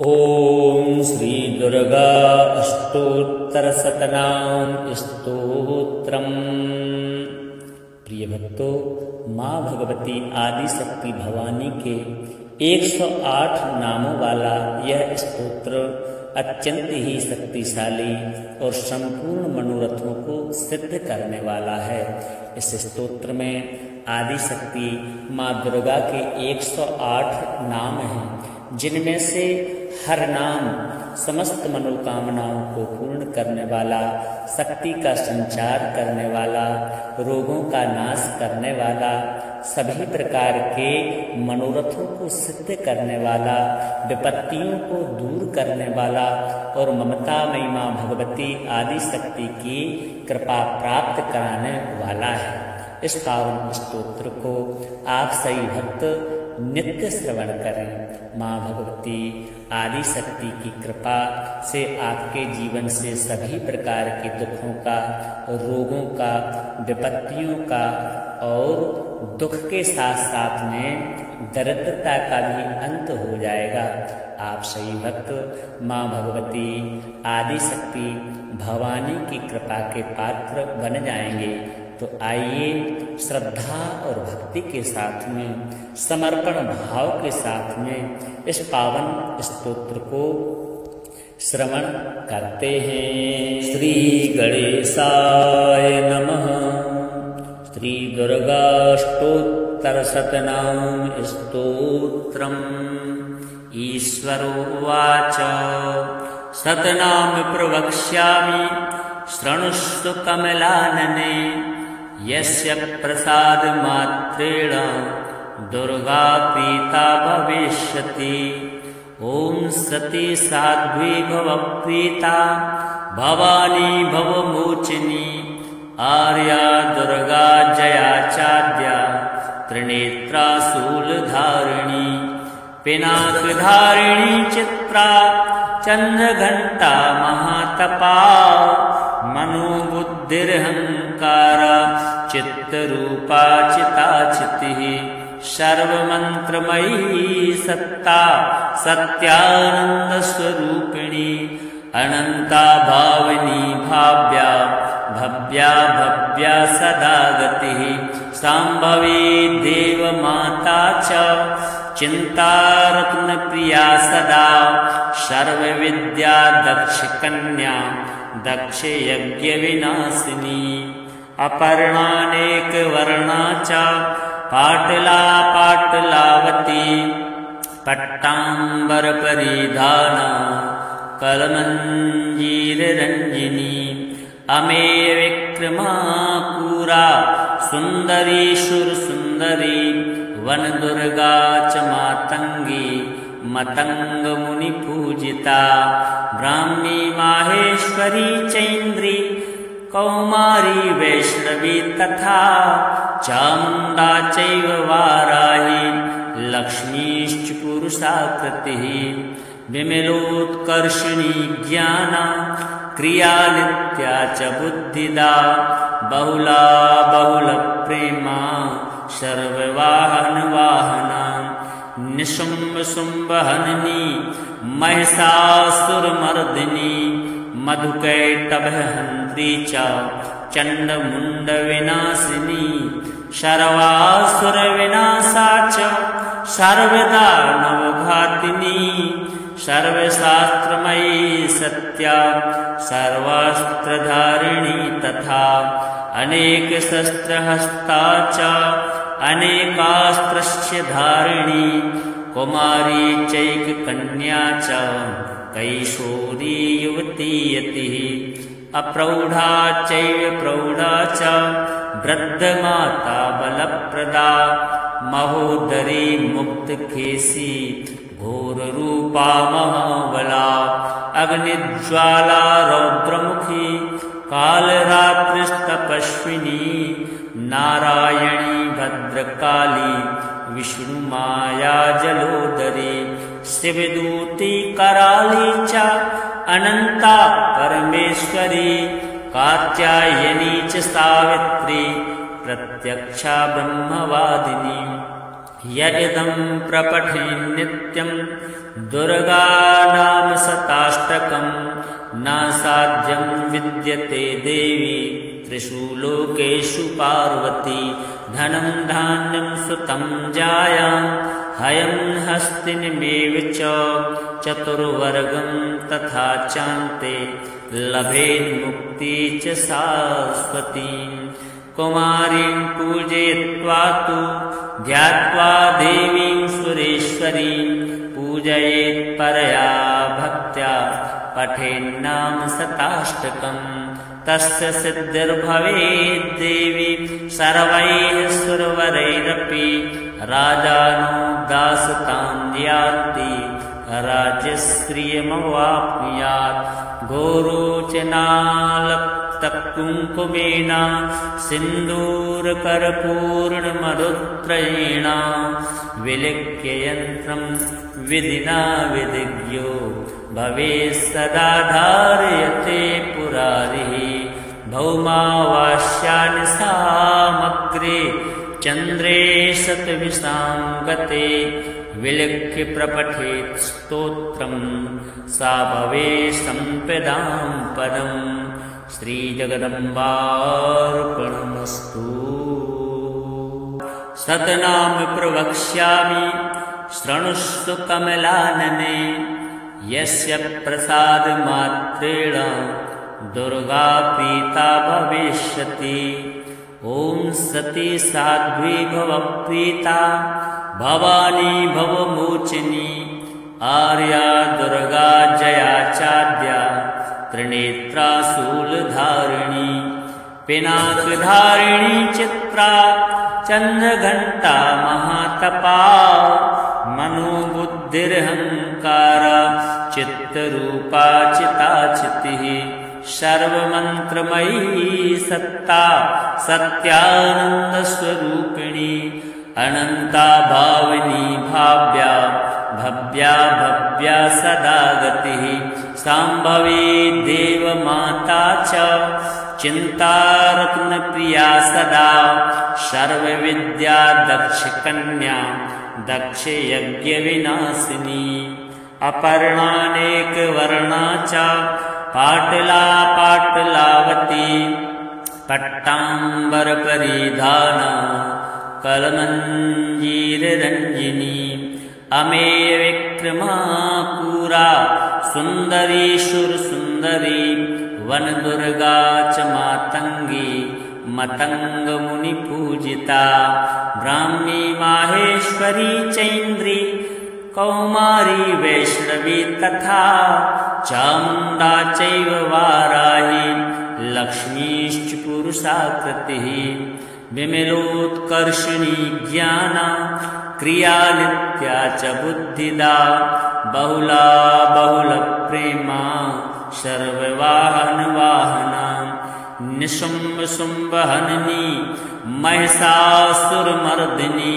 ओम श्री दुर्गा अष्टोत्तरशतनाम स्तोत्रम्। प्रिय भक्तों, माँ भगवती आदि शक्ति भवानी के 108 नामों वाला यह स्तोत्र अत्यंत ही शक्तिशाली और संपूर्ण मनोरथों को सिद्ध करने वाला है। इस स्तोत्र में आदि शक्ति माँ दुर्गा के 108 नाम हैं, जिनमें से हर नाम समस्त मनोकामनाओं को पूर्ण करने वाला, शक्ति का संचार करने वाला, रोगों का नाश करने वाला, सभी प्रकार के मनोरथों को सिद्ध करने वाला, विपत्तियों को दूर करने वाला और ममतामयी माँ भगवती आदि शक्ति की कृपा प्राप्त कराने वाला है। इस पावन स्तोत्र को आप सही भक्त नित्य श्रवण करें। माँ भगवती आदि शक्ति की कृपा से आपके जीवन से सभी प्रकार के दुखों का, रोगों का, विपत्तियों का और दुख के साथ साथ में दरिद्रता का भी अंत हो जाएगा। आप सही भक्त माँ भगवती आदि शक्ति भवानी की कृपा के पात्र बन जाएंगे। तो आइए श्रद्धा और भक्ति के साथ में, समर्पण भाव के साथ में इस पावन स्तोत्र को श्रवण करते हैं। श्री गणेशाय नमः। श्री दुर्गाष्टोत्तरशतनाम स्तोत्रम्। ईश्वरो उवाच शतनाम प्रवक्ष्यामि शृणुष्व कमलानने। यस्य प्रसाद मात्रेण दुर्गा प्रीता भविष्यति। ओम सती साध्वी भव प्रीता भवानी भवमोचिनी। आर्या दुर्गा जया चाद्या त्रिनेत्रा शूलधारिणी। पिनाकधारिणी चित्रा चंद्रघंटा महातपा। मनोबुद्धिरहंकार चित्तरूपा चिताचितिः। सर्वमंत्रमयी सत्ता सत्यानंद स्वरूपिणी। अनंता भावनी भाव्या भव्या भव्या सदा गतिः। सांभवी देव माता च चिंता रत्न प्रिया सदा। सर्वविद्या दक्ष कन्या दक्ष यज्ञ विनाशिनी। अपर्णानेक वर्णा च पाटला पाटलावती। पट्टांबर परिधाना कलमंजीर रंजिनी। अमेय विक्रमा पूरा सुंदरी शुर सुंदरी। वन दुर्गा च मातंगी मतंग मुनि पूजिता। ब्राह्मी माहेश्वरी चैन्द्री कौमारी वैष्णवी तथा। चामुंडा चैव वाराही लक्ष्मीश्च पुरुषाकृतिः। विमलोत्कर्षिणी ज्ञाना क्रिया नित्या च बुद्धिदा। बहुला बहुल प्रेमा सर्ववाहन वाहना। निशुंभ शुंभ हननी महिषासुरमर्दिनी। मधुकैटभहंत्री च चंडमुंड विनाशिनी। सर्वासुर विनाशा च सर्वदानवघातिनी। सर्वशास्त्रमयी सत्या सर्वास्त्रधारिणी तथा। अनेक शस्त्रहस्ता च अनेकास्त्रस्य धारिणी। कुमारी चैक कन्या च कैशोरी युवती यतिः। अप्रौढ़ा चैव प्रौढ़ा च वृद्धमाता बलप्रदा। महोदरी मुक्तकेशी घोररूपा महाबला। अग्निज्वाला रौद्रमुखी कालरात्रिस्तपस्विनी। नारायणी भद्रकाली विष्णुमाया जलोदरी। शिवदूती कराली च अनंता परमेश्वरी। कात्यायनी च सावित्री प्रत्यक्षा ब्रह्मवादिनी। यदिदं प्रपठे नित्यं दुर्गा नाम शताष्टकं न साध्यं विद्यते देवी त्रिषु लोकेषु पार्वती धनं धान्यं सुतं जायां हयं हस्तिनमेव च चतुर्वर्गं तथा चान्ते लभेन्मुक्ति च शाश्वतीं कुमारीं पूजयित्वा तु ध्यात्वा देवीं सुरेश्वरीं पूजयेत् परया भक्त्या पठेन्नाम शताष्टकम् तस्य सिद्धिर्भवेत् देवी सर्वैः सुरवरैरपि राजानो दासतां यान्ति राज्यश्रियमवाप्नुयात् घोरोचनालक्तकुङ्कुमेन सिन्दूरकर्पूर्णमरुत्रयेण विलिख्य यन्त्रं विधिना विधिज्ञो भवेत् सदा धारयते पुरारिः भौमावास्यानि सामग्रे चन्द्रे शतविशां गते विलिख्य प्रपठेत् स्तोत्रं सा भवेत् सम्पदां पदम् श्रीजगदम्बार्पणमस्तु। सतनाम प्रवक्ष्यामि शृणुष्व कमलानने यस्य प्रसादमात्रेण दुर्गा प्रीता भविष्यति। ॐ सती साध्वी भव प्रीता भवानी भवमोचिनी आर्या दुर्गा जया चाद्या त्रिनेत्रा शूलधारिणी पिनाकधारिणी चित्रा चन्द्रघण्टा महातपा मनोबुद्धिरहङ्कारा चित्तरूपा चिताचितिः सर्वमन्त्रमयी सत्ता सत्यानन्दस्वरूपिणी अनन्ता भाविनी भाव्या भव्या भव्या सदा गतिः शाम्भवी देवमाता च चिन्तारत्नप्रिया सदा सर्वविद्या दक्षकन्या दक्षयज्ञविनाशिनी अपर्णानेकवर्णा च पाटला पाटलावती पट्टाम्बरपरिधाना कलमञ्जीररञ्जिनी अमेयविक्रमा पुरा सुन्दरी सुरसुन्दरी वनदुर्गा च मातङ्गी मतङ्गमुनिपूजिता ब्राह्मी माहेश्वरी चैन्द्री कौमारी वैष्णवी तथा चामुण्डा चैव वाराही लक्ष्मीश्च पुरुषाकृतिः विमलोत्कर्षिणी ज्ञाना क्रिया नित्या च बुद्धिदा बहुला बहुलप्रेमा सर्ववाहनवाहना निशुम्भशुम्भहननी महिषासुरमर्दिनी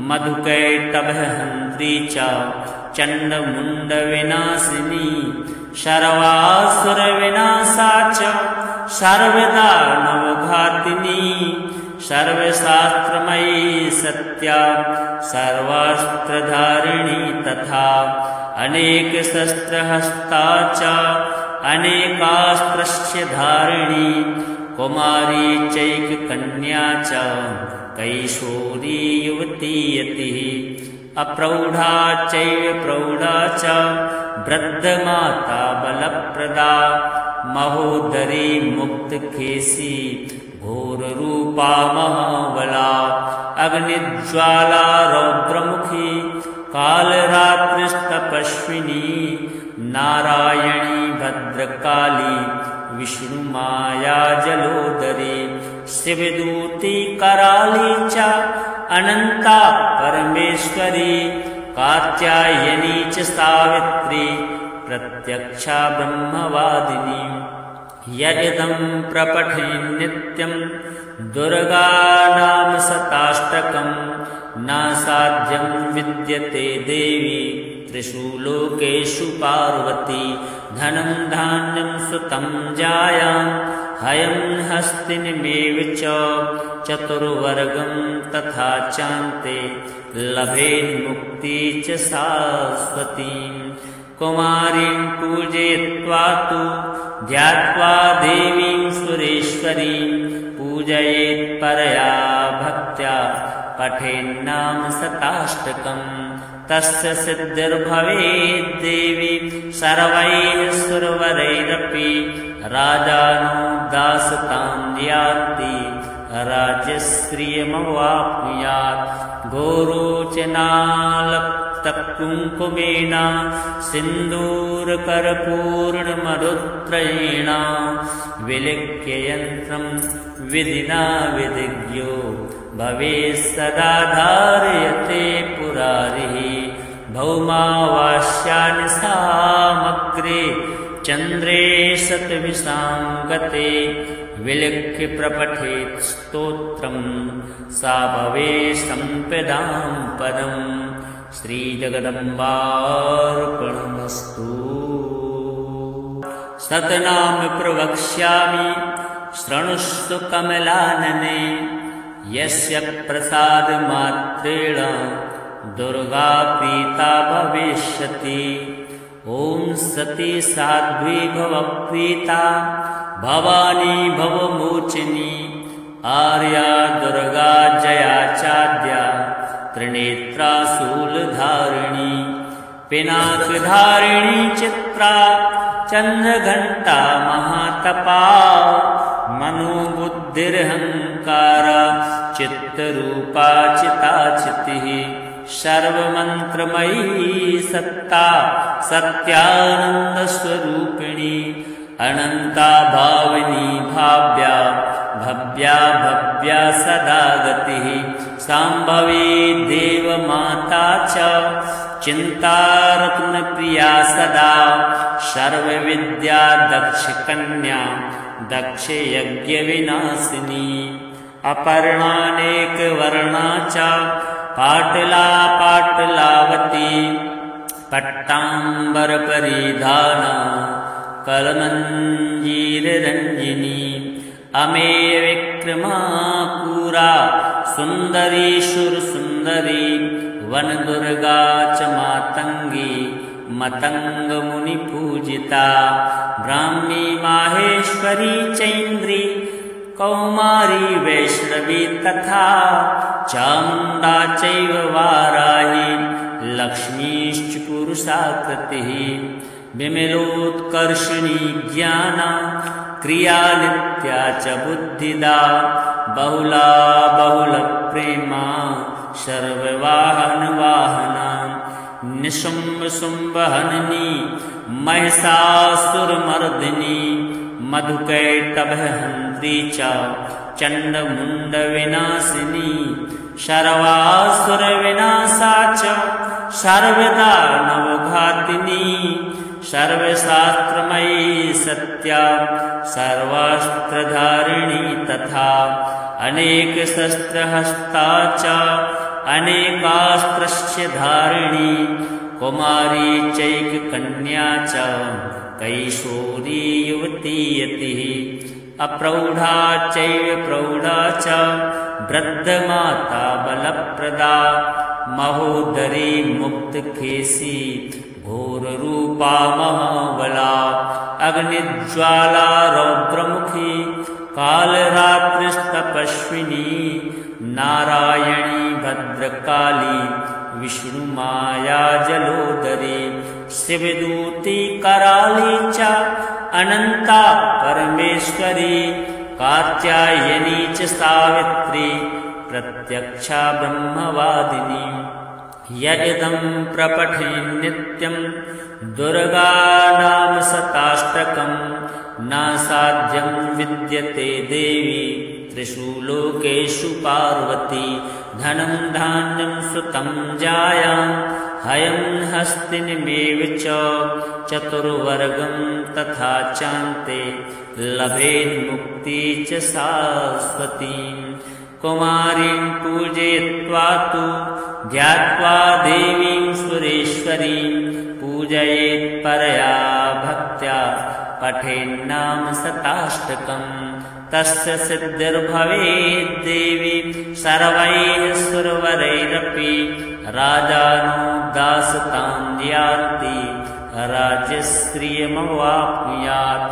मधुकैटभहन्त्री च चण्डमुण्डविनाशिनी सर्वासुरविनाशा च सर्वदानवघातिनी सर्वशास्त्रमयी सत्या सर्वास्त्रधारिणी तथा अनेकशस्त्रहस्ता च अनेकास्त्रस्य धारिणी कुमारी चैककन्या च कैशोरी युवती यतिः अप्रौढा चैव प्रौढा च वृद्धमाता बलप्रदा महोदरी मुक्तकेशी घोररूपा महाबला अग्निज्वाला रौद्रमुखी कालरात्रिस्तपस्विनी नारायणी भद्रकाली विष्णुमाया जलोदरी शिवदूती कराली च अनंता परमेश्वरी कात्यायनी च सावित्री प्रत्यक्षा ब्रह्मवादिनी यदिदं प्रपठेन् नित्यं दुर्गा नाम शताष्टकं न साध्यं विद्यते देवी त्रिषु लोकेषु पार्वती धनं धान्यं सुतं जायां हयं हस्तिनमेव च चतुर्वर्गं तथा चान्ते लभेन्मुक्ति च शाश्वतीं कुमारीं पूजयित्वा तु ध्यात्वा देवीं सुरेश्वरीं पूजयेत् परया भक्त्या पठेन्नाम शताष्टकम् तस्य सिद्धिर्भवेत् देवी सर्वैः सुरवरैरपि राजानो दासतां याति राज्यश्रियमवाप्नुयात् घोरोचनालप्तकुङ्कुमेन सिन्दूरकर्पूर्णमरुद्रेण विलिख्य यन्त्रं विधिना विधिज्ञो भवेत् सदा धारयते पुरारिः भौमावास्यानि सामग्रे चन्द्रे शतविशाङ्गते विलिख्य प्रपठेत् स्तोत्रं सा भवेत् सम्पदां परम् श्रीजगदम्बार्पणमस्तु। सतनाम प्रवक्ष्यामि शृणुष्व कमलानने यस्य प्रसादमात्रेण दुर्गा प्रीता भविष्यति। ॐ सती साध्वी भव प्रीता भवानी भवमोचिनी आर्या दुर्गा जया चाद्या त्रिनेत्रा शूलधारिणी पिनाकधारिणी चित्रा चन्द्रघण्टा महातपा मनोबुद्धिरहङ्कारा चित्तरूपा चिताचितिः सर्वमन्त्रमयी सत्ता सत्यानन्दस्वरूपिणी अनन्ता भाविनी भाव्या भव्या भव्या सदा गतिः शाम्भवी देवमाता च चिन्तारत्नप्रिया सदा सर्वविद्या दक्षकन्या दक्षयज्ञविनाशिनी अपर्णानेकवर्णा च पाटला पाटलावती पट्टाम्बरपरिधाना कलमञ्जीररञ्जिनी अमेय विक्रमा पुरा सुन्दरी सुरसुन्दरी वनदुर्गा च मातङ्गी मतङ्गमुनिपूजिता ब्राह्मी माहेश्वरी चैन्द्री कौमारी वैष्णवी तथा चामुण्डा चैव वाराही लक्ष्मीश्च पुरुषाकृतिः विमलोत्कर्षिणी ज्ञाना क्रिया नित्या च बुद्धिदा बहुला बहुलप्रेमा सर्ववाहनवाहना निशुम्भशुम्भहननी महिषासुरमर्दिनी मधुकैटभहन्त्री च चण्डमुण्डविनाशिनी सर्वासुरविनाशा च सर्वदानवघातिनी सर्वशास्त्रमयी सत्या सर्वास्त्रधारिणी तथा अनेकशस्त्रहस्ता च अनेकास्त्रस्य धारिणी कुमारी चैककन्या च कैशोरी युवती यतिः अप्रौढा चैव प्रौढा च वृद्धमाता बलप्रदा महोदरी मुक्तकेशी घोररूपा महाबला अग्निज्वाला रौद्रमुखी कालरात्रिस्तपस्विनी नारायणी भद्रकाली विष्णुमाया जलोदरी शिवदूती कराली च अनंता परमेश्वरी कात्यायनी च सावित्री प्रत्यक्षा ब्रह्मवादिनी यदिदं प्रपठे नित्यं दुर्गा नाम शताष्टकं न साध्यं विद्यते देवी त्रिषु लोकेषु पार्वती धनं धान्यं सुतं जायां हयं हस्तिनमेव च चतुर्वर्गं तथा चान्ते लभेन्मुक्ति च शाश्वतीं कुमारीं पूजयित्वा तु ध्यात्वा देवीं सुरेश्वरीं पूजयेत् परया भक्त्या पठेन्नाम शताष्टकम् तस्य सिद्धिर्भवेत् देवी सर्वैः सुरवरैरपि राजानो दासतां यान्ति राज्यश्रियमवाप्नुयात्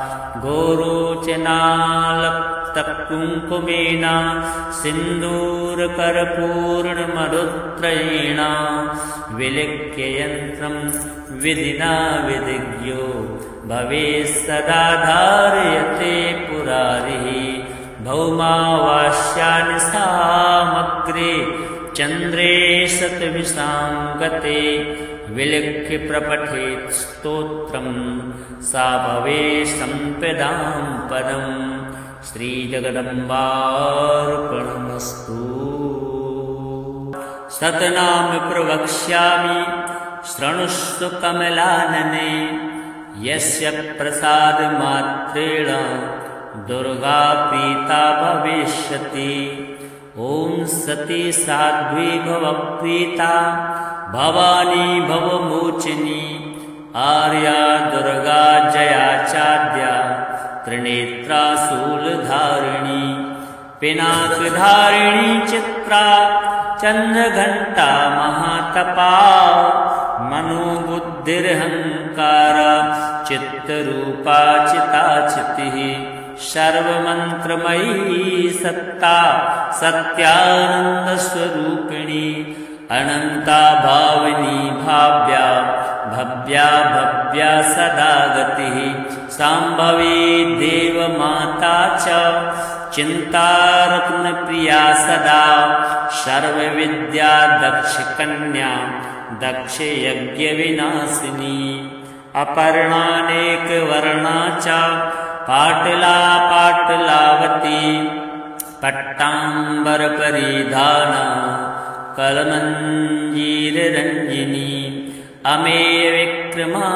गोरोचनालक्तकुङ्कुमेन सिन्दूरकर्पूर्णमरुद्रेण विलिख्य यन्त्रं विधिना विधिज्ञो भवेत् सदा धारयते पुरारिः भौमावास्यानि सामग्रे चन्द्रे शतविशां गते विलिख्य प्रपठेत् स्तोत्रं सा भवेत् सम्पदां पदम् श्रीजगदम्बार्पणमस्तु। सतनाम प्रवक्ष्यामि शृणुष्व कमलानने यस्य प्रसादमात्रेण दुर्गा प्रीता भविष्यति। ॐ सती साध्वी भव प्रीता भवानी भवमोचिनी आर्या दुर्गा जया चाद्या त्रिनेत्रा शूलधारिणी पिनाकधारिणी चित्रा चन्द्रघण्टा महातपा मनोबुद्धिरहङ्कारा चित्तरूपा चिताचितिः सर्वमन्त्रमयी सत्ता सत्यानन्दस्वरूपिणी अनन्ता भाविनी भाव्या भव्या भव्या सदा गतिः शाम्भवी देवमाता च चिन्तारत्नप्रिया सदा सर्वविद्या दक्षकन्या दक्षयज्ञविनाशिनी अपर्णानेकवर्णा च पाटला पाटलावती पट्टाम्बरपरिधाना कलमञ्जीररञ्जिनी अमेय विक्रमा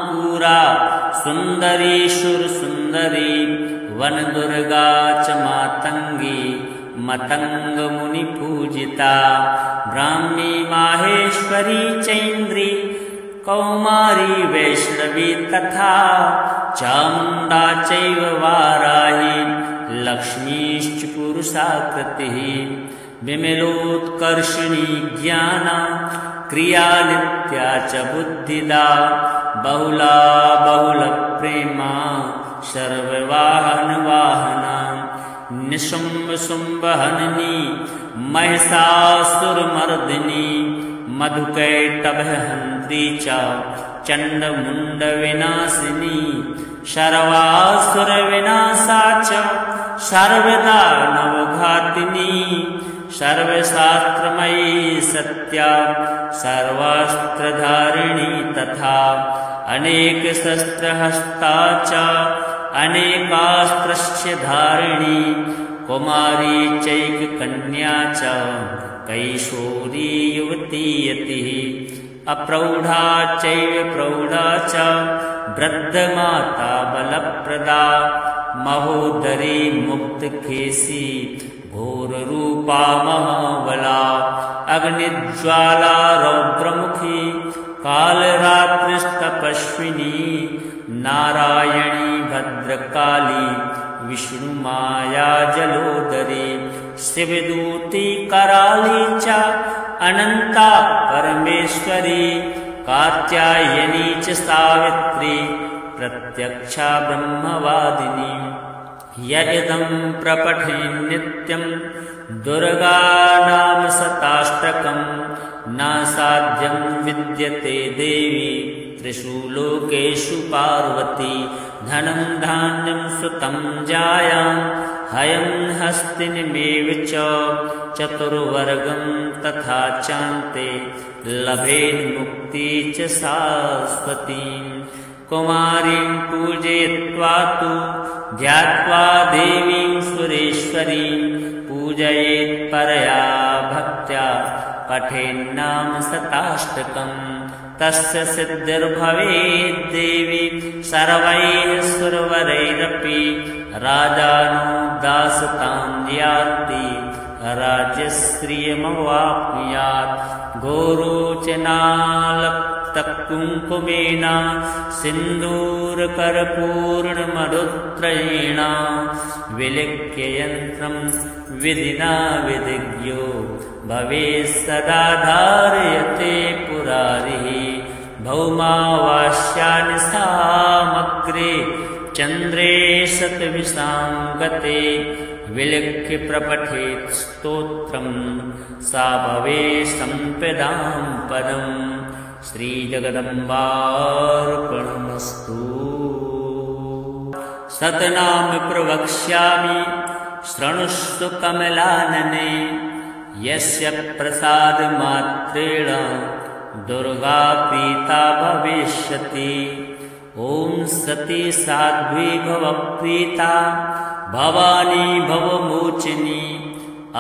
पुरा सुन्दरी सुरसुन्दरी वनदुर्गा च मातङ्गी मतङ्गमुनिपूजिता ब्राह्मी माहेश्वरी चैन्द्री कौमारी वैष्णवी तथा चामुण्डा चैव वाराही लक्ष्मीश्च पुरुषाकृतिः विमलोत्कर्षिणी ज्ञाना क्रिया नित्या च बुद्धिदा बहुला बहुलप्रेमा सर्ववाहनवाहना निशुम्भशुम्भहननी महिषासुरमर्दिनी मधुकैटभहन्त्री च चण्डमुण्डविनाशिनी सर्वासुरविनाशा च सर्वदानवघातिनी सर्वशास्त्रमयी सत्या सर्वास्त्रधारिणी तथा अनेकशस्त्रहस्ता च अनेकास्त्रस्य धारिणी कुमारी चैककन्या च कैशोरी युवती यतिः अप्रौढा चैव प्रौढा च वृद्धमाता बलप्रदा महोदरी मुक्तकेशी घोररूपा महाबला अग्निज्वाला रौद्रमुखी कालरात्रिस्तपस्विनी नारायणी भद्रकाली विष्णुमाया जलोदरी शिवदूती कराली च अनंता परमेश्वरी कात्यायनी च सावित्री प्रत्यक्षा ब्रह्मवादिनी यदिदं प्रपठे नित्यं दुर्गा नाम शताष्टकं न साध्यं विद्यते देवी त्रिषु लोकेषु पार्वती धनं धान्यं सुतं जायां हयं हस्तिनमेव च चतुर्वर्गं तथा चान्ते लभेन्मुक्ति च शाश्वतीं कुमारीं पूजयित्वा तु ध्यात्वा देवीं सुरेश्वरीं पूजयेत् परया भक्त्या पठेन्नाम शताष्टकम् तस्य सिद्धिर्भवेत् देवी सर्वैः सुरवरैरपि राजानो दासतां यान्ति राज्यश्रियमवाप्नुयात् घोरोचनालक्तकुङ्कुमेन सिन्दूरकर्पूर्णमरुत्रयेण विलिख्य यन्त्रं विधिना विधिज्ञो भवेत् सदा धारयते पुरारिः भौमावास्यानि सामग्रे चन्द्रे शतविशाङ्गते विलिख्य प्रपठेत् स्तोत्रं सा भवेत् सम्पदां पदम् श्रीजगदम्बार्पणमस्तु। सतनाम प्रवक्ष्यामि शृणुष्व कमलानने यस्य प्रसादमात्रेण दुर्गा प्रीता भविष्यति। ॐ सती साध्वी भव प्रीता भवानी भवमोचिनी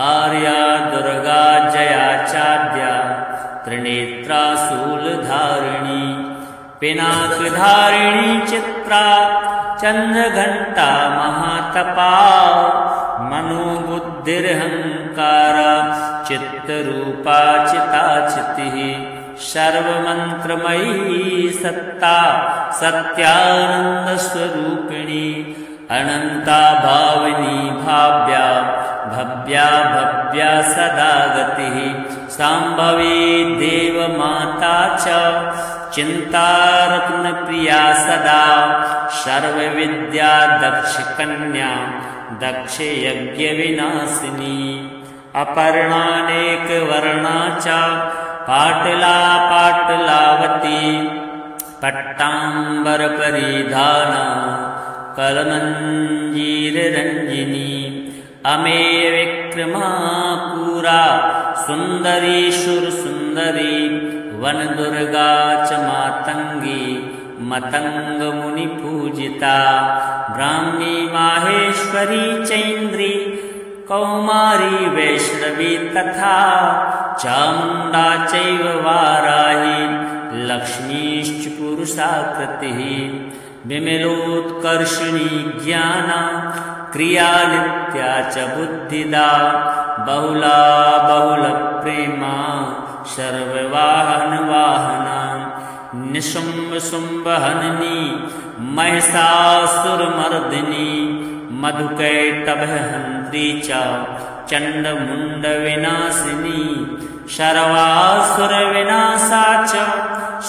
आर्या दुर्गा जया चाद्या त्रिनेत्रा शूलधारिणी पिनाकधारिणी चित्रा चन्द्रघण्टा महातपा मनोबुद्धिरहङ्कारा चित्तरूपा चिताचितिः सर्वमन्त्रमयी सत्ता सत्यानन्दस्वरूपिणी अनन्ता भाविनी भाव्या भव्या भव्या सदा गतिः शाम्भवी देवमाता च चिन्तारत्नप्रिया सदा सर्वविद्या दक्षकन्या दक्षयज्ञविनाशिनी अपर्णानेकवर्णा च पाटला पाटलावती पट्टाम्बरपरिधाना कलमञ्जीररञ्जिनी अमेय विक्रमा पुरा सुन्दरी सुरसुन्दरी वनदुर्गा च मातङ्गी मतङ्गमुनिपूजिता ब्राह्मी माहेश्वरी चैन्द्री कौमारी वैष्णवी तथा चामुण्डा चैव वाराही लक्ष्मीश्च पुरुषाकृतिः विमलोत्कर्षिणी ज्ञाना क्रियानित्या च बुद्धिदा बहुला बहुलप्रेमा सर्ववाहनवाहना निशुम्भशुम्भहननी महिषासुरमर्दिनी मधुकैटभहन्त्री च चण्डमुण्डविनाशिनी सर्वासुरविनाशा च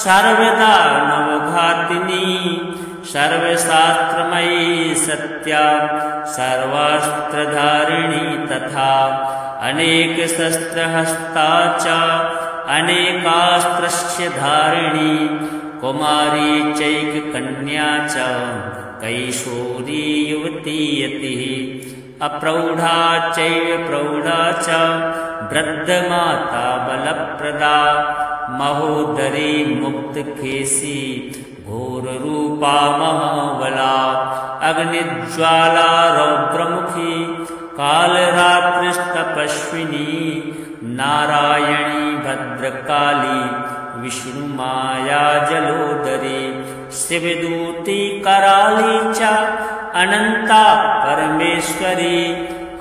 सर्वदानवघातिनी सर्वशास्त्रमयी सत्या सर्वास्त्रधारिणी तथा अनेकशस्त्रहस्ता च अनेकास्त्रस्य धारिणी कुमारी चैककन्या च कैशोरी युवती यतिः अप्रौढा चैव प्रौढा च वृद्धमाता बलप्रदा महोदरी मुक्तकेशी घोररूपा महाबला अग्निज्वाला रौद्रमुखी कालरात्रिस्तपस्विनी नारायणी भद्रकाली विष्णुमाया जलोदरी शिवदूती कराली च अनंता परमेश्वरी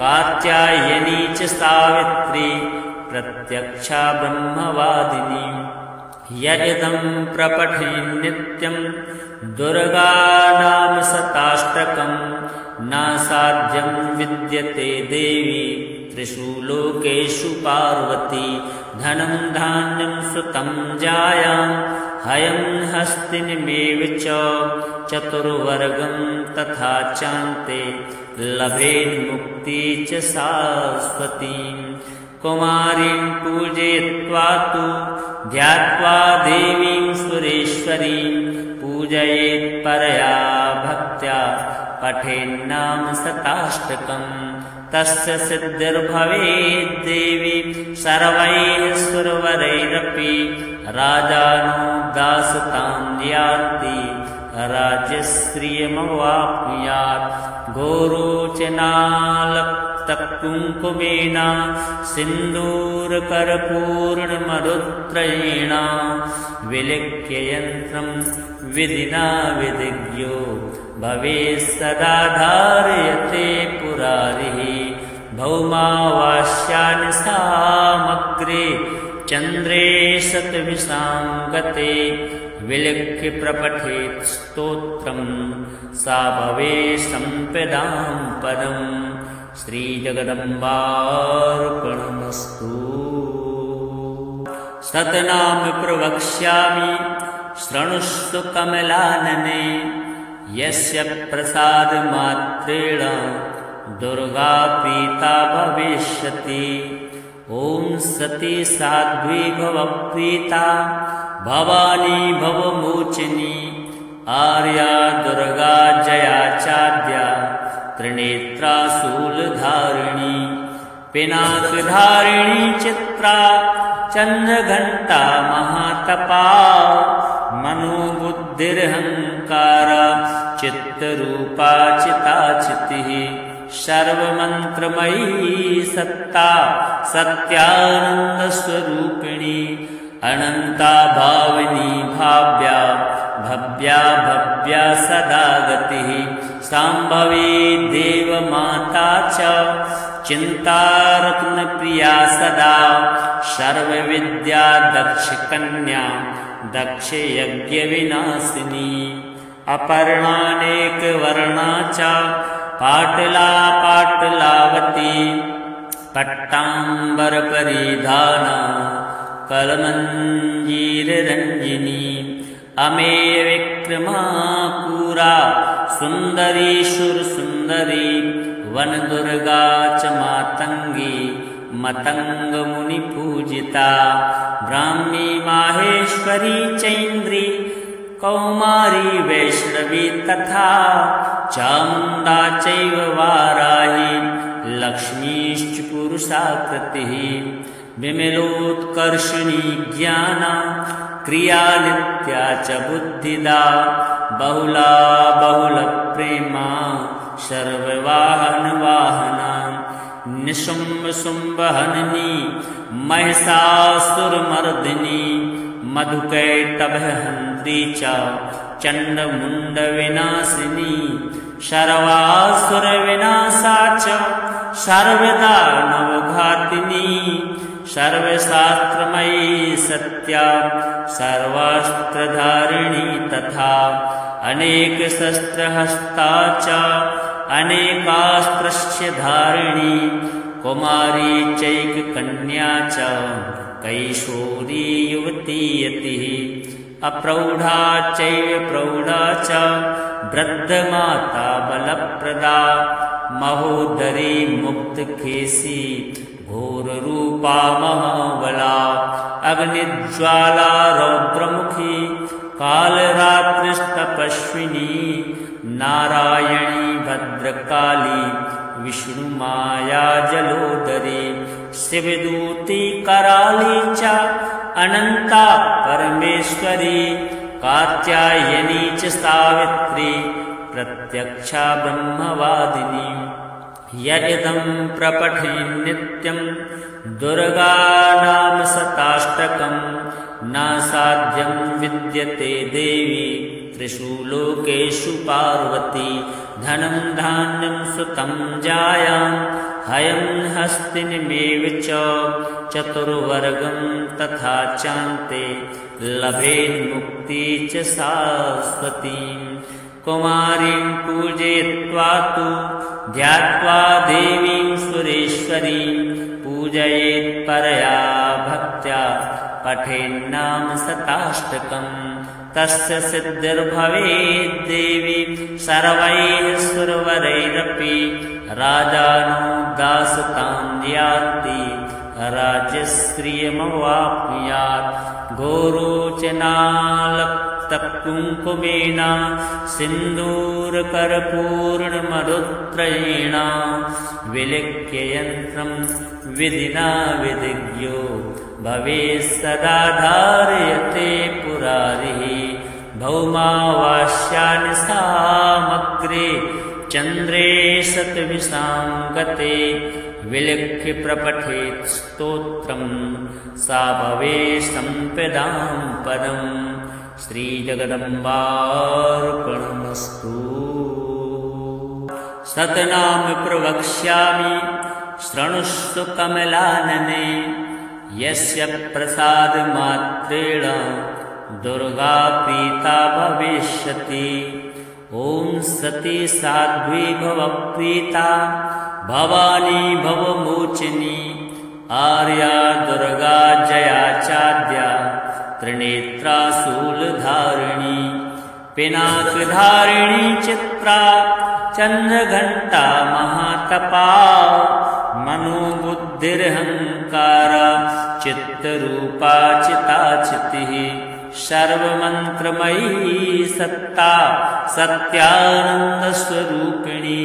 कात्यायनी च सावित्री प्रत्यक्षा ब्रह्मवादिनी यदिदं प्रपठे नित्यं दुर्गा नाम शताष्टकं न साध्यं विद्यते देवी त्रिषु लोकेषु पार्वती धनं धान्यं सुतं जायां हयं हस्तिनमेव च चतुर्वर्गं तथा चान्ते लभेन्मुक्ति च शाश्वतीं कुमारीं पूजयित्वा तु ध्यात्वा देवीं सुरेश्वरीं पूजयेत् परया भक्त्या पठेन्नाम शताष्टकं तस्य सिद्धिर्भवेत् देवी सर्वैः सुरवरैरपि राजानो दासतां याति राज्यश्रियमवाप्नुयात् घोरोचनालक्तकुङ्कुमेन सिन्दूरकर्पूर्णमरुत्रयेण विलिख्य यन्त्रं विधिना विधिज्ञो भवेत् सदा धारयते पुरारिः भौमावास्यानि सामग्रे चन्द्रे शतविशां गते विलिख्य प्रपठेत् स्तोत्रं सा भवेत् सम्पदां पदम्। श्रीजगदम्बार्पणमस्तु। सतनाम प्रवक्ष्यामि शृणुष्व कमलानने यस्य प्रसादमात्रेण दुर्गा प्रीता भविष्यति। ॐ सती साध्वी भवप्रीता भवानी भवमोचिनी आर्या दुर्गा जया चाद्या त्रिनेत्रा शूलधारिणी पिनाकधारिणी चित्रा चन्द्रघण्टा महातपा मनोबुद्धिरहंकार चित्तरूपा चिताचितिः सर्वमन्त्रमयी सत्ता सत्यानन्दस्वरूपिणी अनन्ता भाविनी भाव्या भव्या भव्या सदा गतिः शाम्भवी देवमाता च चिन्तारत्नप्रिया सदा सर्वविद्या दक्षकन्या दक्षयज्ञविनाशिनी अपर्णानेकवर्णा च पाटला पाटलावती पट्टाम्बरपरिधाना कलमञ्जीररञ्जिनी अमेयविक्रमा पुरा सुन्दरी सुरसुन्दरी वनदुर्गा च मातङ्गी मतङ्गमुनिपूजिता ब्राह्मी माहेश्वरी चैन्द्री कौमारी वैष्णवी तथा चामुण्डा चैव वाराही लक्ष्मीश्च पुरुषाकृतिः विमलोत्कर्षिणी ज्ञाना क्रिया नित्या च बुद्धिदा बहुला बहुलप्रेमा सर्ववाहनवाहना निशुम्भशुम्भहननी महिषासुरमर्दिनी मधुकैटभहन्त्री च चण्डमुण्डविनाशिनी सर्वासुरविनाशा च सर्वदानवघातिनी सर्वशास्त्रमयी सत्या सर्वास्त्रधारिणी तथा अनेकशस्त्रहस्ता च अनेकास्त्रस्य धारिणी कुमारी चैककन्या च कैशोरी युवती यतिः अप्रौढा चैव प्रौढा च वृद्धमाता बलप्रदा महोदरी मुक्तकेशी घोररूपा महाबला अग्निज्वाला रौद्रमुखी कालरात्रिस्तपस्विनी नारायणी भद्रकाली विष्णुमाया जलोदरी शिवदूती कराली च अनंता परमेश्वरी कात्यायनी च सावित्री प्रत्यक्षा ब्रह्मवादिनी यदिदं प्रपठे नित्यं दुर्गा नाम शताष्टकं न साध्यं विद्यते देवी त्रिषु लोकेषु पार्वती धनं धान्यं सुतं जायां हयं हस्तिनमेव च चतुर्वर्गं तथा चान्ते लभेन्मुक्ति च शाश्वतीं कुमारीं पूजयित्वा तु ध्यात्वा देवीं सुरेश्वरीं पूजयेत् परया भक्त्या पठेन्नाम शताष्टकं तस्य सिद्धिर्भवेत् देवी सर्वैः सुरवरैरपि राजानो दासतां याति राज्यश्रियमवाप्नुयात् घोरोचनालक्तकुङ्कुमेन सिन्दूरकर्पूर्णमरुद्रेण विलिख्य यन्त्रं विधिना विधिज्ञो भवेत् सदा धारयते पुरारिः भौमावास्यानि सामग्रे चन्द्रे शतविशां गते विलिख्य प्रपठेत् स्तोत्रं सा भवेत् सम्पदां पदम्। श्रीजगदम्बार्पणमस्तु। सतनाम प्रवक्ष्यामि शृणुष्व कमलानने यस्य प्रसादमात्रेण दुर्गा प्रीता भविष्यति। ॐ सती साध्वी भव प्रीता भवानी भवमोचिनी आर्या दुर्गा जया चाद्या त्रिनेत्रा शूलधारिणी पिनाकधारिणी चित्रा चन्द्रघण्टा महातपा मनोबुद्धिरहङ्कारा चित्तरूपा चिताचितिः सर्वमन्त्रमयी सत्ता सत्यानन्दस्वरूपिणी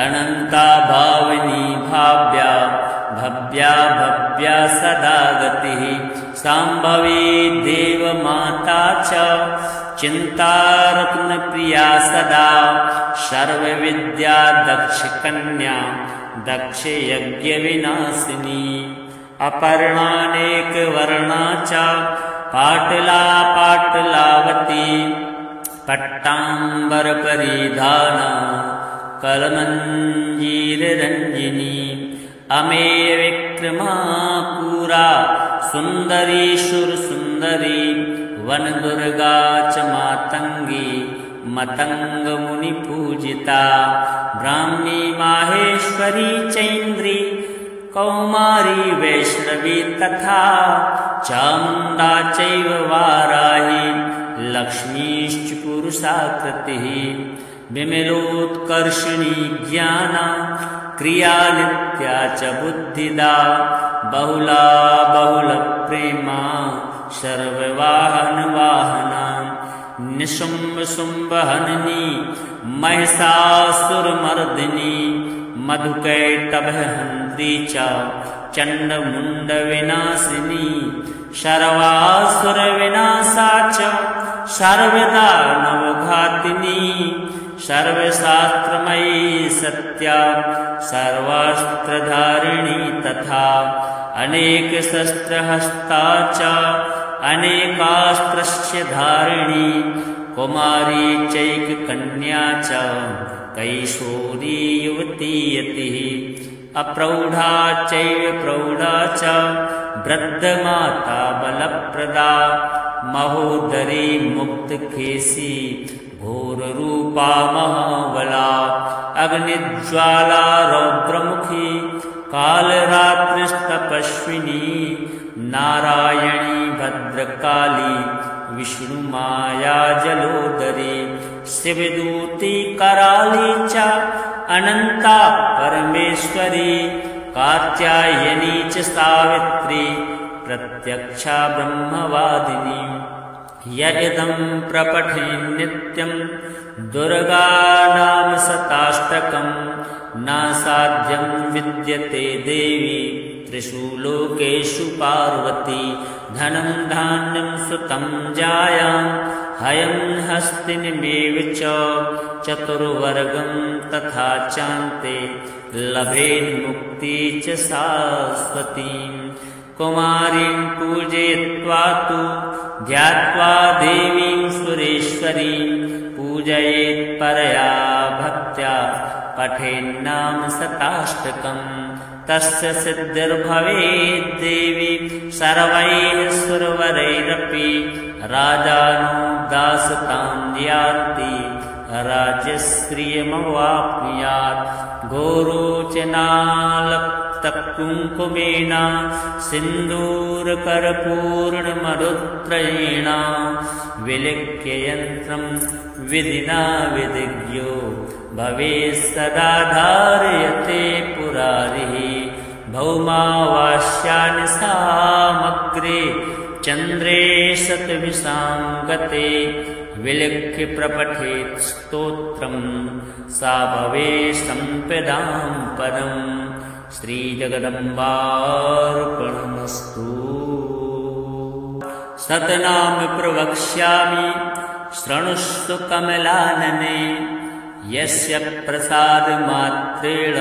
अनन्ता भाविनी भाव्या भव्या भव्या सदा गतिः शाम्भवी देवमाता च चिन्तारत्नप्रिया सदा सर्वविद्या दक्षकन्या दक्षयज्ञविनाशिनी अपर्णानेकवर्णा च पाटला पाटलावती पट्टाम्बरपरिधाना कलमञ्जीररञ्जिनी अमेयविक्रमा पुरा सुन्दरी सुरसुन्दरी वनदुर्गा च मातङ्गी मतङ्गमुनिपूजिता ब्राह्मी माहेश्वरी चैन्द्री कौमारी वैष्णवी तथा चामुण्डा चैव वाराही लक्ष्मीश्च पुरुषाकृतिः विमलोत्कर्षिणी ज्ञाना क्रिया नित्या च बुद्धिदा बहुला बहुलप्रेमा सर्ववाहनवाहना निशुम्भशुम्भहननी महिषासुरमर्दिनी मधुकैटभहन्त्री च चण्डमुण्डविनाशिनी सर्वासुरविनाशा च सर्वदानवघातिनी सर्वशास्त्रमयी सत्या सर्वास्त्रधारिणी तथा अनेकशस्त्रहस्ता च अनेकास्त्रस्य धारिणी कुमारी चैककन्या च कैशोरी युवती यतिः अप्रौढा चैव प्रौढा च वृद्धमाता बलप्रदा महोदरी मुक्तकेशी घोररूपा महाबला अग्निज्वाला रौद्रमुखी कालरात्रिस्तपस्विनी नारायणी भद्रकाली विष्णुमाया जलोदरी शिवदूती कराली च अनंता परमेश्वरी कात्यायनी च सावित्री प्रत्यक्षा ब्रह्मवादिनी यदिदं प्रपठे नित्यं दुर्गा नाम शताष्टकं न साध्यं विद्यते देवी त्रिषु लोकेषु पार्वती धनं धान्यं सुतं जायां हयं हस्तिनमेव च चतुर्वर्गं तथा चान्ते लभेन्मुक्ति च शाश्वतीं कुमारीं पूजयित्वा तु ध्यात्वा देवीं सुरेश्वरीं पूजयेत् परया भक्त्या पठेन्नाम शताष्टकम् तस्य सिद्धिर्भवेत् देवी सर्वैः सुरवरैरपि राजानो दासतां याति राज्यश्रियमवाप्नुयात् घोरोचनालक्तकुङ्कुमेन सिन्दूरकर्पूर्णमरुत्रयेण विलिख्य यन्त्रं विधिना विधिज्ञो भवेत् सदा धारयते पुरारिः भौमावास्यानि सामग्रे चन्द्रे शतविशां गते विलिख्य प्रपठेत् स्तोत्रं सा भवेत् सम्पदां परम् श्रीजगदम्बार्पणमस्तु। सतनाम प्रवक्ष्यामि शृणुष्व कमलानने यस्य प्रसादमात्रेण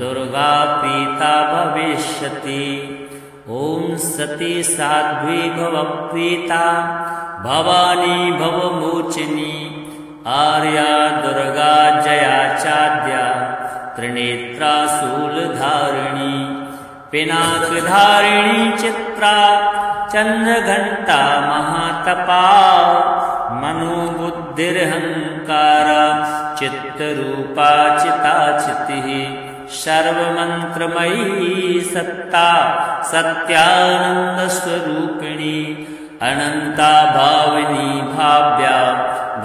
दुर्गा प्रीता भविष्यति। ॐ सती साध्वी भव प्रीता भवानी भवमोचिनी आर्या दुर्गा जया चाद्या त्रिनेत्रा शूलधारिणी पिनाकधारिणी चित्रा चंद्रघंटा महातपा मनोबुद्धिरहंकारा चित्तरूपा चिताचितिः सर्वमंत्रमयी सत्ता सत्यानंदस्वरूपिणी अनंता भाविनी भाव्या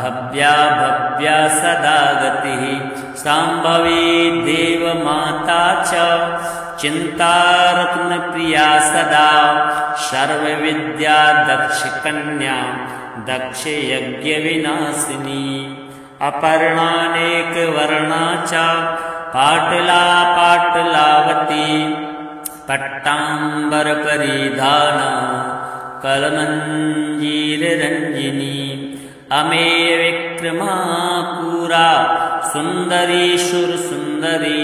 भव्या भव्या सदा गतिः सांभवी देवमाता च चिन्तारत्नप्रिया सदा सर्वविद्या दक्षकन्या दक्षयज्ञविनाशिनी अपर्णानेकवर्णा च पाटला पाटलावती पट्टाम्बरपरिधाना कलमञ्जीररञ्जिनी अमेय विक्रमा पुरा सुन्दरी सुरसुन्दरी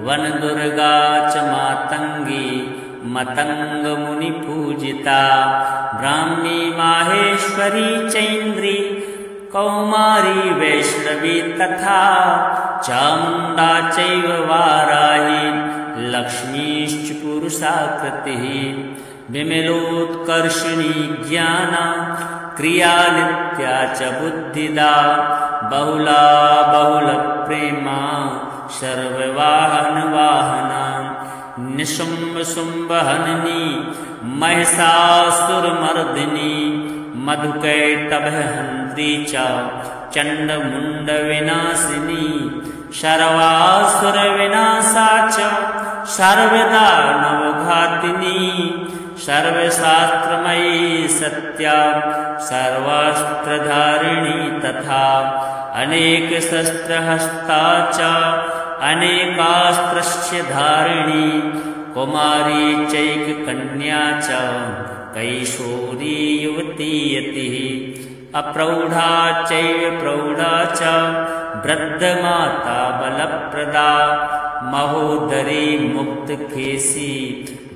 वनदुर्गा च मातङ्गी मतङ्गमुनिपूजिता ब्राह्मी माहेश्वरी चैन्द्री कौमारी वैष्णवी तथा चामुण्डा चैव वाराही लक्ष्मीश्च पुरुषाकृतिः विमलोत्कर्षिणी ज्ञाना क्रिया नित्या च बुद्धिदा बहुला बहुलप्रेमा सर्ववाहनवाहना निशुम्भशुम्भहननी महिषासुरमर्दिनी मधुकैटभहन्त्री च चण्डमुण्डविनाशिनी सर्वासुरविनाशा च सर्वदानवघातिनी सर्वशास्त्रमयी सत्या सर्वास्त्रधारिणी तथा अनेकशस्त्रहस्ता च अनेकास्त्रस्य धारिणी कुमारी चैककन्या च कैशोरी युवती यतिः अप्रौढा चैव प्रौढा च वृद्धमाता बलप्रदा महोदरी मुक्तकेशी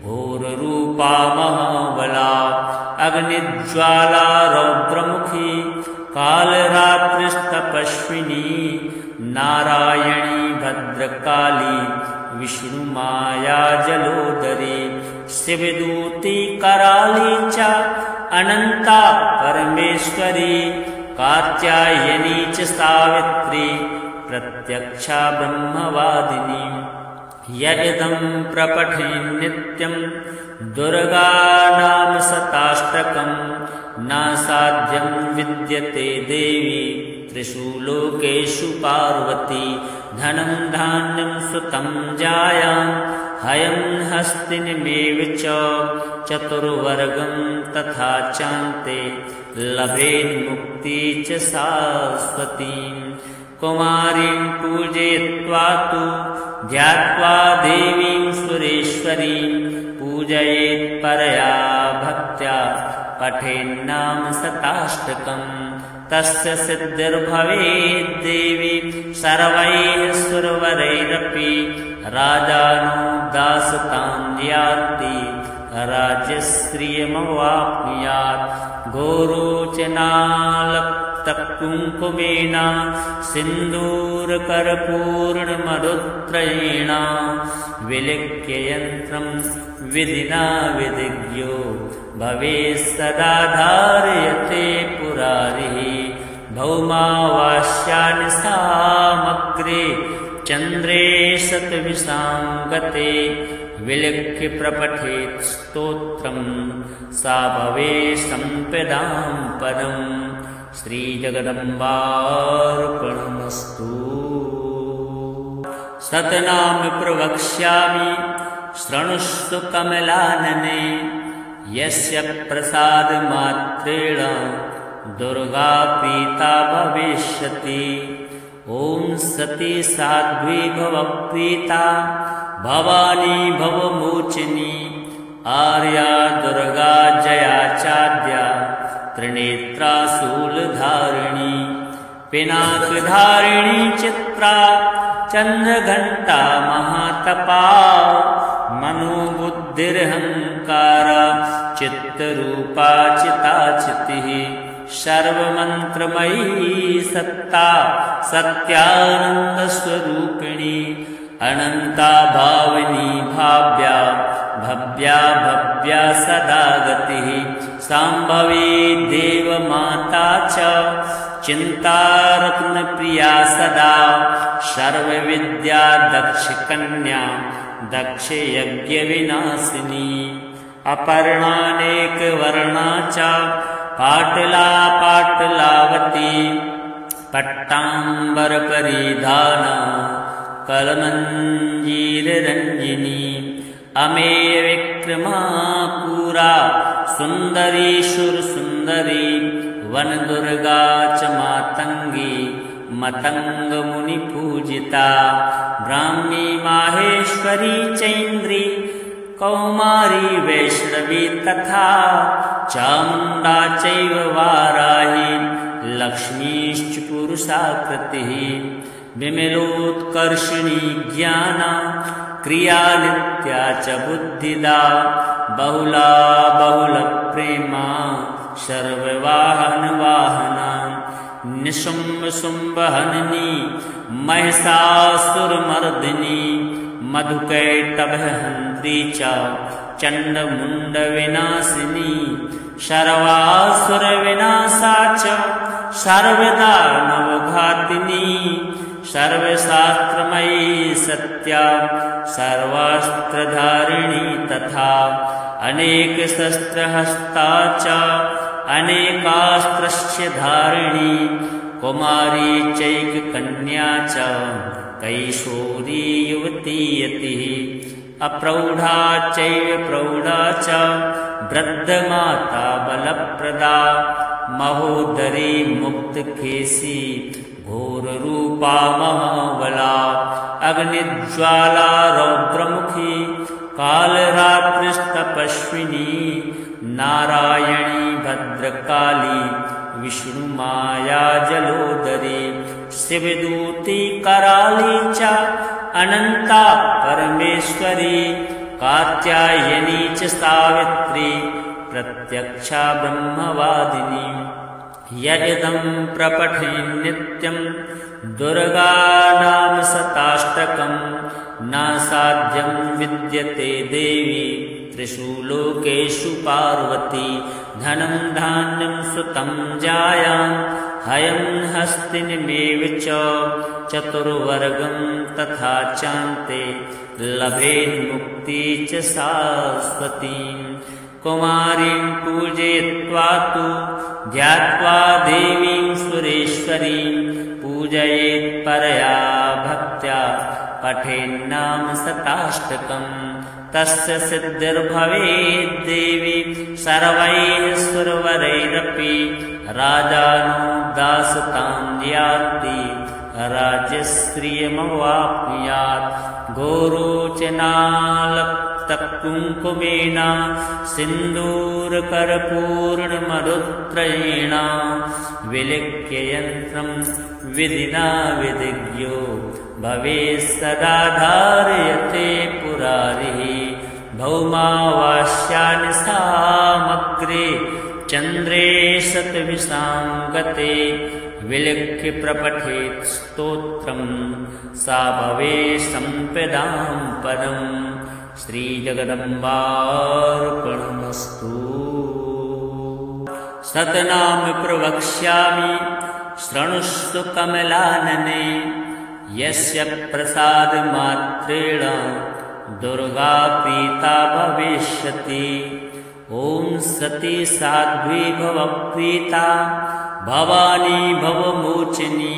घोररूपा महाबला अग्निज्वाला रौद्रमुखी कालरात्रिस्तपस्विनी नारायणी भद्रकाली विष्णुमाया जलोदरी शिवदूती कराली च अनंता परमेश्वरी कात्यायनी च सावित्री प्रत्यक्षा ब्रह्मवादिनी यदिदं प्रपठे नित्यं दुर्गा नाम शताष्टकं नासाध्यं विद्यते देवी त्रिषु लोकेषु पार्वती धनं धान्यं सुतं जायां हयं हस्तिनमेव च चतुर्वर्गं तथा चान्ते लभेन्मुक्ति च शाश्वतीं कुमारीं पूजयित्वा तु ध्यात्वा देवीं सुरेश्वरीं पूजयेत् परया भक्त्या पठेन्नाम शताष्टकम् तस्य सिद्धिर्भवेत् देवी सर्वैः सुरवरैरपि राजानो दासतां याति राज्यश्रियमवाप्नुयात् घोरोचनालक्तकुङ्कुमेन सिन्दूरकर्पूर्णमरुत्रयेण विलिख्य यन्त्रं विधिना विधिज्ञो भवेत् सदा धारयते पुरारिः भौमावास्यानि सामग्रे चन्द्रे शतविशाङ्गते विलिख्य प्रपठेत् स्तोत्रं सा भवेत् सम्पदां पदम् श्रीजगदम्बार्पणमस्तु। सतनाम प्रवक्ष्यामि शृणुष्व कमलानने यस्य प्रसादमात्रेण दुर्गा प्रीता भविष्यति। ॐ सती साध्वी भव प्रीता भवानी भवमोचिनी आर्या दुर्गा जया चाद्या त्रिनेत्रा शूलधारिणी पिनाकधारिणी चित्रा चन्द्रघंटा महातपा मनोबुद्धिरहंकारा चित्तरूपा चिताचितिः सर्वमंत्रमयी सत्ता सत्यानंदस्वरूपिणी अनंता भाविनी भाव्या भव्या भव्या सदा गतिः सांभवी देवमाता च चिन्तारत्नप्रिया सदा सर्वविद्या दक्षकन्या दक्षयज्ञविनाशिनी अपर्णानेकवर्णा च पाटला पाटलावती पट्टाम्बरपरिधाना कलमञ्जीररञ्जिनी अमेयविक्रमा पुरा सुन्दरी सुरसुन्दरी वनदुर्गा च मातङ्गी मतङ्गमुनिपूजिता ब्राह्मी माहेश्वरी चैन्द्री कौमारी वैष्णवी तथा चामुण्डा चैव वाराही लक्ष्मीश्च पुरुषाकृतिः विमलोत्कर्षिणी ज्ञाना क्रिया नित्या च बुद्धिदा बहुला बहुलप्रेमा सर्ववाहनवाहना निशुम्भशुम्भहननी महिषासुरमर्दिनी मधुकैटभहन्त्री च चण्डमुण्डविनाशिनी सर्वासुरविनाशा च सर्वदानवघातिनी सर्वशास्त्रमयी सत्या सर्वास्त्रधारिणी तथा अनेकशस्त्रहस्ता च अनेकास्त्रस्य धारिणी कुमारी चैककन्या च कैशोरी युवती यतिः अप्रौढा चैव प्रौढा च वृद्धमाता बलप्रदा महोदरी मुक्तकेशी घोररूपा महाबला अग्निज्वाला रौद्रमुखी कालरात्रिस्तपस्विनी नारायणी भद्रकाली विष्णुमाया जलोदरी शिवदूती कराली च अनंता परमेश्वरी कात्यायनी च सावित्री प्रत्यक्षा ब्रह्मवादिनी यदिदं प्रपठे नित्यं दुर्गा नाम शताष्टकं न साध्यं विद्यते देवी त्रिषु लोकेषु पार्वती धनं धान्यं सुतं जायां हयं हस्तिनमेव च चतुर्वर्गं तथा चान्ते लभेन्मुक्ति च शाश्वतीं कुमारीं पूजयित्वा तु ध्यात्वा देवीं सुरेश्वरीं पूजयेत् परया भक्त्या पठेन्नाम शताष्टकं तस्य सिद्धिर्भवेत् देवी सर्वैः सुरवरैरपि राजानो दासतां याति राज्यश्रियमवाप्नुयात् घोरोचनालक्तकुङ्कुमेन सिन्दूरकर्पूर्णमरुत्रयेण विलिख्य यन्त्रं विधिना विधिज्ञो भवेत् सदा धारयते पुरारिः भौमावास्यानि सामग्रे चन्द्रे शतविशाङ्गते विलिख्य प्रपठेत् स्तोत्रं सा भवेत् सम्पदां पदम् श्रीजगदम्बार्पणमस्तु। सतनाम प्रवक्ष्यामि शृणुष्व कमलानने यस्य प्रसादमात्रेण दुर्गा प्रीता भविष्यति। ॐ सती साध्वी भव प्रीता भवानी भवमोचिनी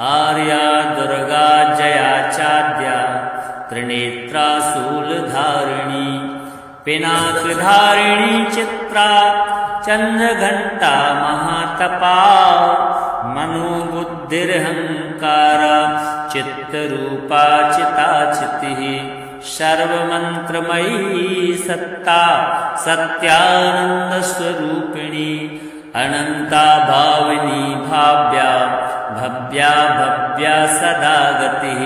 आर्या दुर्गा जया चाद्या त्रिनेत्रा शूलधारिणी पिनाकधारिणी चित्रा चन्द्रघण्टा महातपा मनोबुद्धिरहङ्कारा चित्तरूपा चिताचितिः सर्वमन्त्रमयी सत्ता सत्यानन्दस्वरूपिणी अनन्ता भाविनी भाव्या भव्या भव्या सदा गतिः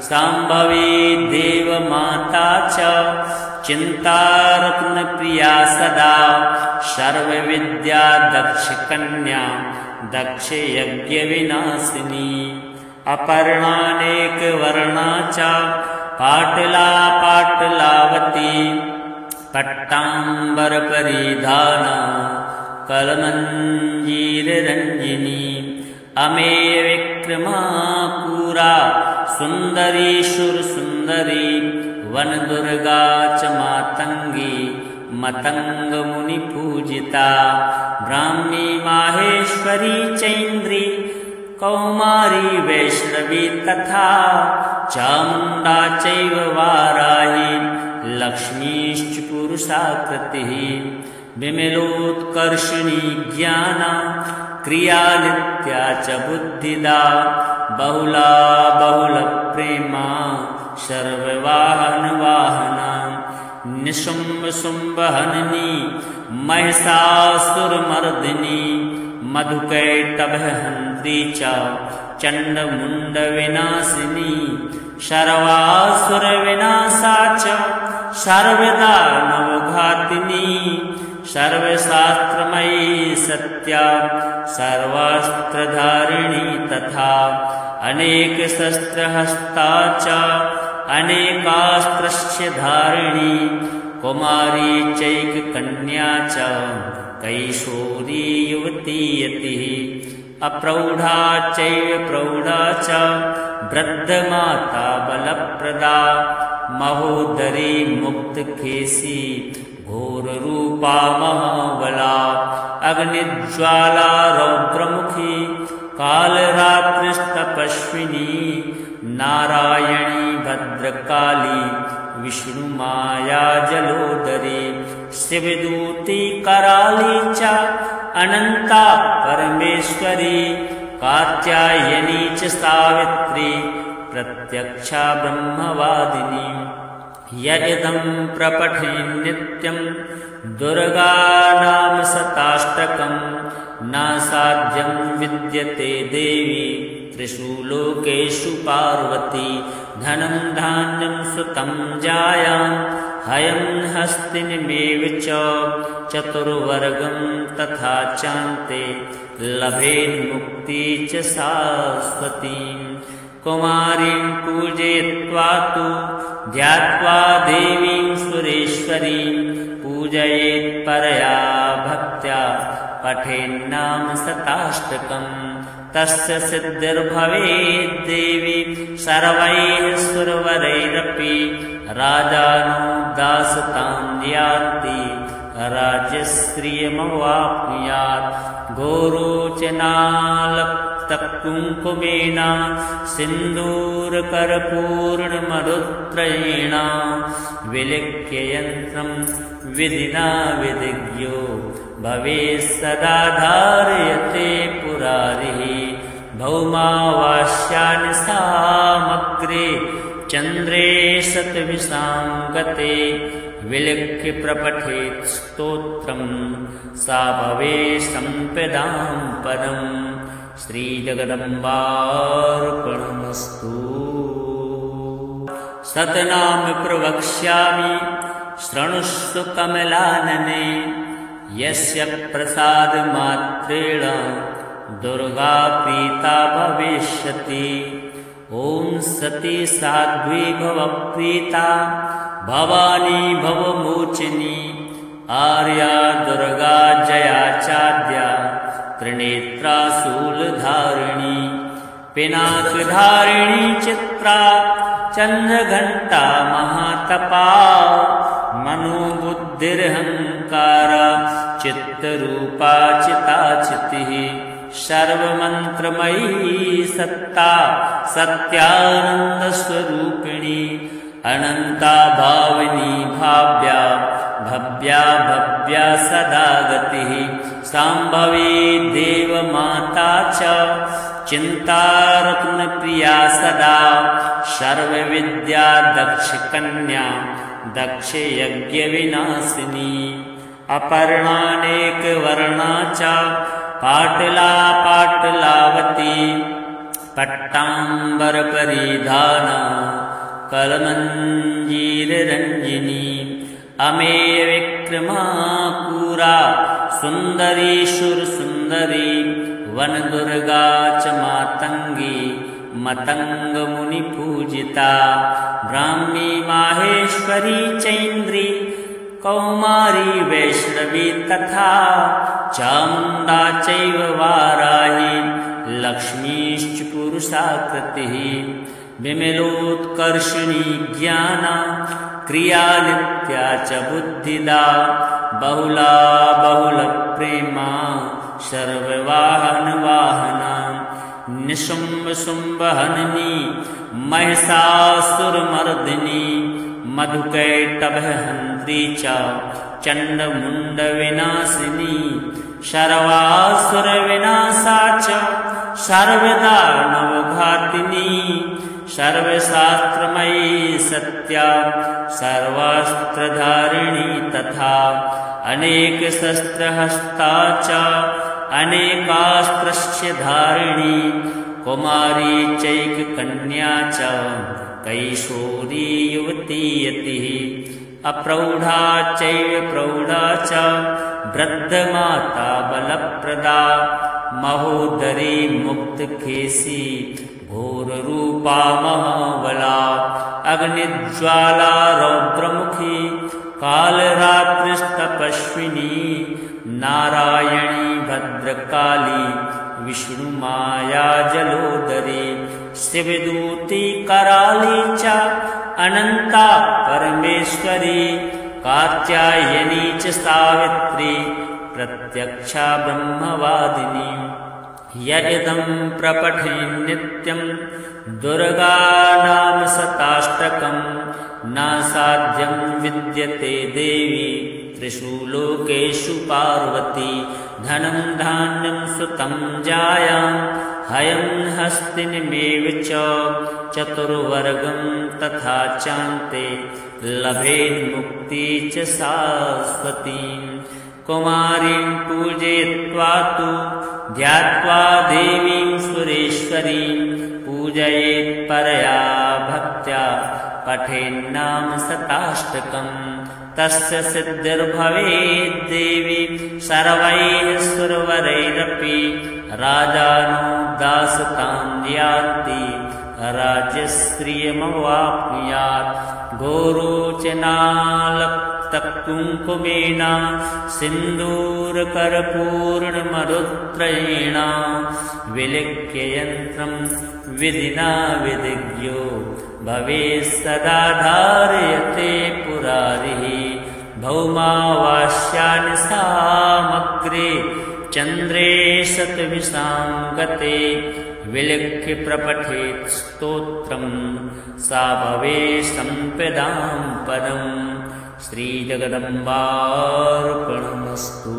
सांभवी देवमाता च चिन्तारत्नप्रिया सदा सर्वविद्या दक्षकन्या दक्षयज्ञविनाशिनी अपर्णानेकवर्णा च पाटला पाटलावती पट्टाम्बरपरिधाना कलमञ्जीररञ्जिनी अमेय विक्रमा पुरा सुन्दरी शुरसुन्दरी वनदुर्गा च मातङ्गी मतङ्गमुनिपूजिता ब्राह्मी माहेश्वरी चैन्द्री कौमारी वैष्णवी तथा चामुण्डा चैव वाराही लक्ष्मीश्च पुरुषाकृतिः विमलोत्कर्षिणी ज्ञाना क्रिया नित्या च बुद्धिदा बहुला बहुलप्रेमा सर्ववाहनवाहना निशुम्भशुम्भहननी महिषासुरमर्दिनी मधुकैटभहन्त्री च चण्डमुण्डविनाशिनी सर्वासुरविनाशा च सर्वदानवघातिनी सर्वशास्त्रमयी सत्या सर्वास्त्रधारिणी तथा अनेकशस्त्रहस्ता च अनेकास्त्रस्य धारिणी कुमारी चैककन्या च कैशोरी युवती यतिः अप्रौढा चैव प्रौढा च वृद्धमाता बलप्रदा महोदरी मुक्तकेशी घोररूपा महाबला अग्निज्वाला रौद्रमुखी कालरात्रिस्तपस्विनी नारायणी भद्रकाली विष्णुमाया जलोदरी शिवदूती कराली च अनंता परमेश्वरी कात्यायनी च सावित्री प्रत्यक्षा ब्रह्मवादिनी यदिदं प्रपठे नित्यं दुर्गा नाम शताष्टकं न साध्यं विद्यते देवी त्रिषु लोकेषु पार्वती धनं धान्यं सुतं जायां हयं हस्तिनमेव च चतुर्वर्गं तथा चान्ते लभेन्मुक्ति च शाश्वतीं कुमारीं पूजयित्वा तु ध्यात्वा देवीं सुरेश्वरीं पूजयेत् परया भक्त्या पठेन्नाम शताष्टकं तस्य सिद्धिर्भवेत् देवी सर्वैः सुरवरैरपि राजानो दासतां यान्ति राज्यश्रियमवाप्नुयात् गोरोचनालक्तकुङ्कुमेन सिन्दूरकर्पूर्णमरुद्रेण विलिख्य यन्त्रं विधिना विधिज्ञो भवेत् सदा धारयते पुरारिः भौमावास्यानि सामग्रे चन्द्रे शतविशां गते विलिख्य प्रपठेत् स्तोत्रं सा भवेत् सम्पदां परम् श्रीजगदम्बार्पणमस्तु। सतनाम प्रवक्ष्यामि शृणुष्व कमलानने यस्य प्रसादमात्रेण दुर्गा प्रीता भविष्यति। ॐ सती साध्वी भव प्रीता भवानी भवमोचिनी आर्या दुर्गा जया चाद्या त्रिनेत्रा शूलधारिणी पिनाकधारिणी चित्रा चन्द्रघण्टा महातपा मनोबुद्धिरहङ्कार चित्तरूपा चिताचितिः सर्वमन्त्रमयी सत्ता सत्यानन्दस्वरूपिणी अनन्ता भाविनी भाव्या भव्या भव्या सदा गतिः शाम्भवी देवमाता च चिन्तारत्नप्रिया सदा सर्वविद्या दक्षकन्या दक्षयज्ञविनाशिनी अपर्णानेकवर्णा च पाटला पाटलावती पट्टाम्बरपरिधाना कलमञ्जीररञ्जिनी अमेय विक्रमा पुरा सुन्दरी शुरसुन्दरी वनदुर्गा च मातङ्गी मतङ्गमुनिपूजिता ब्राह्मी माहेश्वरी चैन्द्री कौमारी वैष्णवी तथा चामुण्डा चैव वाराही लक्ष्मीश्च पुरुषाकृतिः विमलोत्कर्षिणी ज्ञाना क्रिया नित्या च बुद्धिदा बहुला बहुलप्रेमा सर्ववाहनवाहना निशुम्भशुम्भहननी महिषासुरमर्दिनी मधुकैटभहन्त्री च चण्डमुण्डविनाशिनी सर्वासुरविनाशा च सर्वदानवघातिनी सर्वशास्त्रमयी सत्या सर्वास्त्रधारिणी तथा अनेकशस्त्रहस्ता च अनेकास्त्रस्य धारिणी कुमारी चैककन्या च कैशोरी युवती यतिः अप्रौढा चैव प्रौढा च वृद्धमाता बलप्रदा महोदरी मुक्तकेशी घोररूपा महाबला अग्निज्वाला रौद्रमुखी कालरात्रिस्तपस्विनी नारायणी भद्रकाली विष्णुमाया जलोदरी शिवदूती कराली च अनंता परमेश्वरी कात्यायनी च सावित्री प्रत्यक्षा ब्रह्मवादिनी यदिदं प्रपठे नित्यं दुर्गानाम शताष्टकं न साध्यं विद्यते देवी त्रिषु लोकेषु पार्वती धनं धान्यं सुतं जायां हयं हस्तिनमेव च चतुर्वर्गं तथा चान्ते लभेन्मुक्ति च शाश्वतीं कुमारीं पूजयित्वा तु ध्यात्वा देवीं सुरेश्वरीं पूजयेत् परया भक्त्या पठेन्नाम शताष्टकम् तस्य सिद्धिर्भवेत् देवी सर्वैः सुरवरैरपि राजानो दासतां यान्ति राज्यश्रियमवाप्नुयात् घोरोचनालक्तकुङ्कुमेन सिन्दूरकर्पूर्णमरुत्रयेण विलिख्य यन्त्रं विधिना विधिज्ञो भवेत् सदा धारयते पुरारिः भौमावास्यानि सामग्रे चन्द्रे शतविशां गते विलिख्य प्रपठेत् स्तोत्रं सा भवेत् सम्पदां पदम् श्रीजगदम्बार्पणमस्तु।